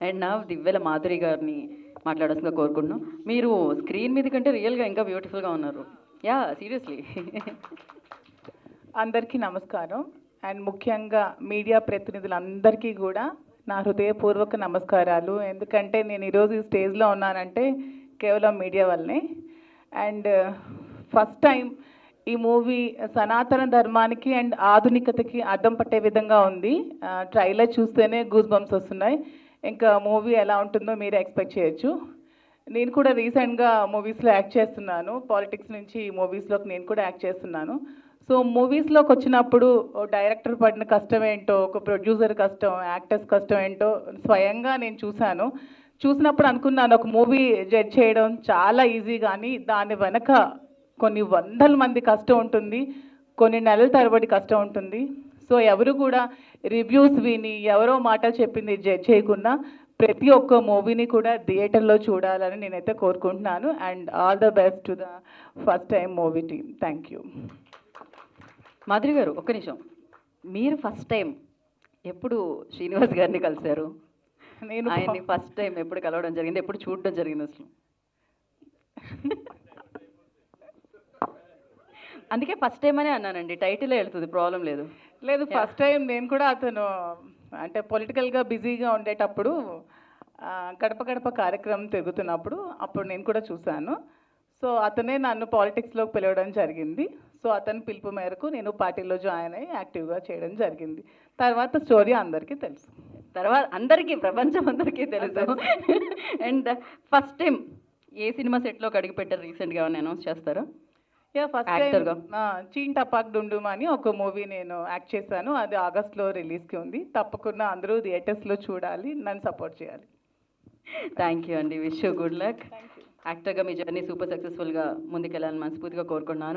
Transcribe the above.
And నా దివ్యల మాధురి గారిని మాట్లాడాల్సిందిగా కోరుకుంటున్నాం. మీరు స్క్రీన్ మీద కంటే రియల్గా ఇంకా బ్యూటిఫుల్గా ఉన్నారు. Yeah seriously. అందరికీ నమస్కారం. అండ్ ముఖ్యంగా మీడియా ప్రతినిధులందరికీ కూడా నా హృదయపూర్వక నమస్కారాలు. ఎందుకంటే నేను ఈరోజు ఈ స్టేజ్లో ఉన్నానంటే కేవలం మీడియా వల్లనే. అండ్ ఫస్ట్ టైం ఈ మూవీ సనాతన ధర్మానికి అండ్ ఆధునికతకి అద్దం పట్టే విధంగా ఉంది. ట్రైలర్ చూస్తేనే గూస్ బంప్స్ వస్తున్నాయి. ఇంకా మూవీ ఎలా ఉంటుందో మీరే ఎక్స్పెక్ట్ చేయొచ్చు. నేను కూడా రీసెంట్గా మూవీస్లో యాక్ట్ చేస్తున్నాను. పాలిటిక్స్ నుంచి మూవీస్లోకి నేను కూడా యాక్ట్ చేస్తున్నాను. సో మూవీస్లోకి వచ్చినప్పుడు డైరెక్టర్ పడిన కష్టం ఏంటో, ఒక ప్రొడ్యూసర్ కష్టం, యాక్టర్స్ కష్టం ఏంటో స్వయంగా నేను చూసినప్పుడు అనుకున్నాను, ఒక మూవీ జడ్జ్ చేయడం చాలా ఈజీ, కానీ దాని వెనక కొన్ని వందల మంది కష్టం ఉంటుంది, కొన్ని నెలల తరబడి కష్టం ఉంటుంది. సో ఎవరు కూడా రివ్యూస్ విని ఎవరో మాటలు చెప్పింది జడ్జ్ చేయకుండా ప్రతి ఒక్క మూవీని కూడా థియేటర్లో చూడాలని నేనైతే కోరుకుంటున్నాను. And all the best to the first time movie team. Thank you. Madhuri గారు ఒక్క నిమిషం, మీరు ఫస్ట్ టైం ఎప్పుడు శ్రీనివాస్ గారిని కలిశారు? నేను ఆయన్ని ఫస్ట్ టైం ఎప్పుడు కలవడం జరిగింది, ఎప్పుడు చూడడం జరిగింది అసలు? అందుకే ఫస్ట్ టైం అనే అన్నానండి, టైటిలే వెళ్తుంది, ప్రాబ్లం లేదు. లేదు, ఫస్ట్ టైం నేను కూడా అతను అంటే పొలిటికల్గా బిజీగా ఉండేటప్పుడు గడప గడప కార్యక్రమం తిరుగుతున్నప్పుడు అప్పుడు నేను కూడా చూశాను. సో అతనే నన్ను పాలిటిక్స్లోకి పిలవడం జరిగింది. సో అతని పిలుపు మేరకు నేను పార్టీలో జాయిన్ అయ్యి యాక్టివ్గా చేయడం జరిగింది. తర్వాత స్టోరీ అందరికీ తెలుసు. తర్వాత అందరికీ, ప్రపంచం అందరికీ తెలుసు. అండ్ ఫస్ట్ టైం ఏ సినిమా సెట్లోకి అడిగి పెట్టారు రీసెంట్గా అనౌన్స్ చేస్తారా? యా, ఫస్ట్ టైం చీన్ టపాక్ డుండుమ్ అని ఒక మూవీ నేను యాక్ట్ చేశాను. అది ఆగస్ట్లో రిలీజ్కి ఉంది. తప్పకుండా అందరూ థియేటర్స్లో చూడాలి, నన్ను సపోర్ట్ చేయాలి. థ్యాంక్ యూ అండి. Wish you good luck. యాక్టర్గా మీ జర్నీ సూపర్ సక్సెస్ఫుల్గా ముందుకెళ్ళాలని మనస్ఫూర్తిగా కోరుకున్నాను.